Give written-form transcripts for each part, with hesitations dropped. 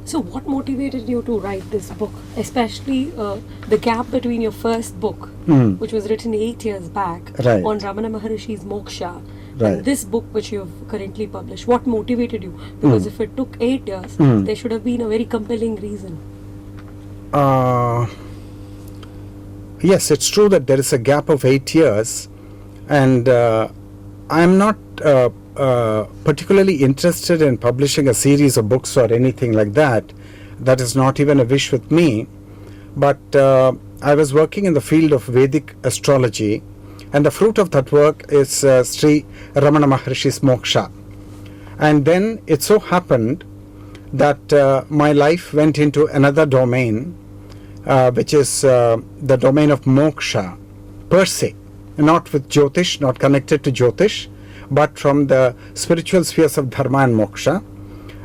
So what motivated you to write this book, especially the gap between your first book, which was written 8 years back, on Ramana Maharshi's Moksha, and this book which you've currently published? What motivated you? Because if it took 8 years, there should have been a very compelling reason. Yes, it's true that there is a gap of 8 years, and I'm not particularly interested in publishing a series of books or anything like that. That is not even a wish with me. But I was working in the field of Vedic astrology, and the fruit of that work is Sri Ramana Maharshi's Moksha. And then it so happened that my life went into another domain, which is the domain of moksha per se, not with Jyotish, not connected to Jyotish, but from the spiritual spheres of dharma and moksha.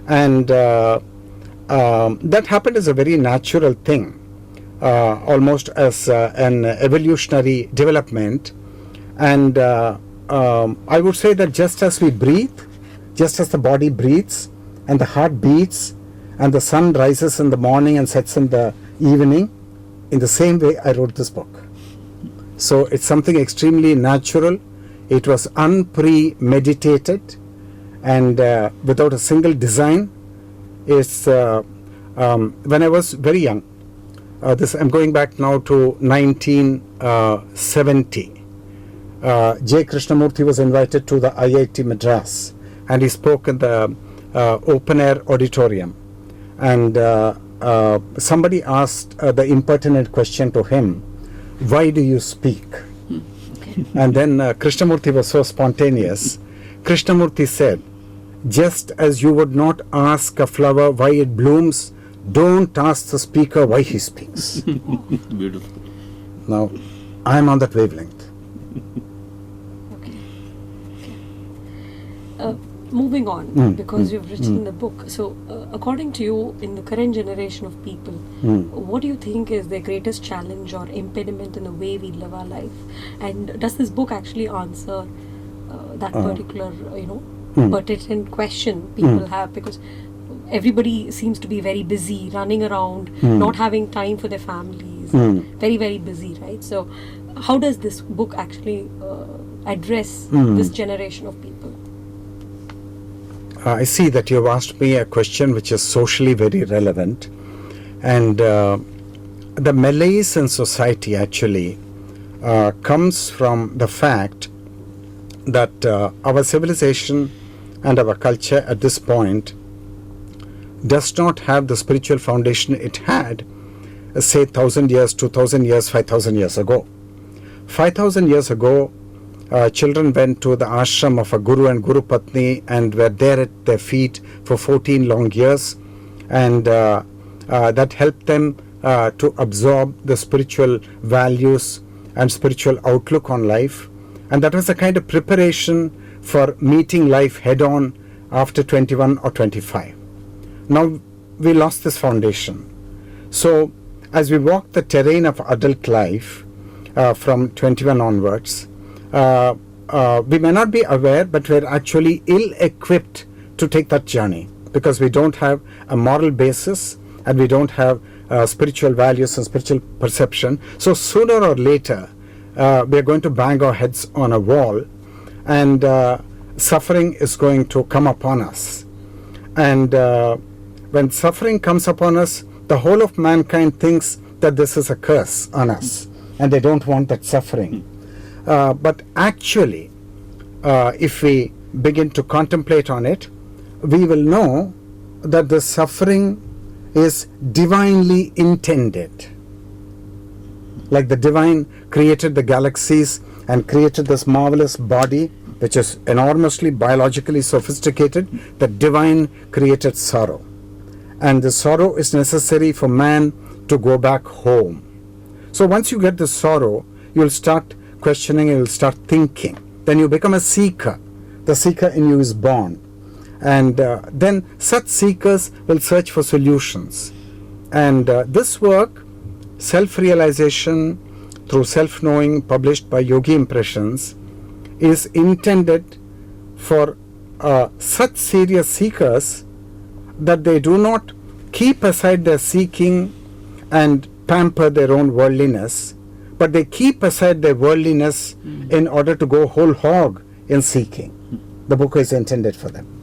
And that happened as a very natural thing, almost as an evolutionary development. And I would say that just as we breathe, just as the body breathes and the heart beats and the sun rises in the morning and sets in the evening, in the same way I wrote this book. So it's something extremely natural. It was unpremeditated and without a single design. It's when I was very young. I'm going back now to 1970. J. Krishnamurti was invited to the IIT Madras, and he spoke in the open air auditorium. And somebody asked the impertinent question to him, "Why do you speak?" And then Krishnamurti was so spontaneous. Krishnamurti said, "Just as you would not ask a flower why it blooms, don't ask the speaker why he speaks." Beautiful. Now, I'm on that wavelength. Okay. Moving on, because you've written the book. So, according to you, in the current generation of people, what do you think is their greatest challenge or impediment in the way we live our life? And does this book actually answer that particular, pertinent question people have? Because everybody seems to be very busy, running around, not having time for their families, very, very busy, right? So, how does this book actually address this generation of people? I see that you've asked me a question which is socially very relevant, and the malaise in society actually comes from the fact that our civilization and our culture at this point does not have the spiritual foundation it had, say 1,000 years, 2,000 years, 5,000 years ago. 5,000 years ago, children went to the ashram of a guru and guru patni and were there at their feet for 14 long years, and that helped them to absorb the spiritual values and spiritual outlook on life, and that was a kind of preparation for meeting life head on after 21 or 25. Now we lost this foundation. So as we walk the terrain of adult life from 21 onwards, we may not be aware, but we're actually ill-equipped to take that journey because we don't have a moral basis and we don't have spiritual values and spiritual perception. So sooner or later, we're going to bang our heads on a wall, and suffering is going to come upon us. And when suffering comes upon us, the whole of mankind thinks that this is a curse on us, and they don't want that suffering. But actually, if we begin to contemplate on it, we will know that the suffering is divinely intended. Like the divine created the galaxies and created this marvelous body, which is enormously biologically sophisticated, the divine created sorrow. And the sorrow is necessary for man to go back home. So once you get the sorrow, you'll start questioning, you'll start thinking. Then you become a seeker. The seeker in you is born. And then such seekers will search for solutions. And this work, Self-Realization Through Self-Knowing, published by Yogi Impressions, is intended for such serious seekers that they do not keep aside their seeking and pamper their own worldliness, but they keep aside their worldliness in order to go whole hog in seeking. The book is intended for them.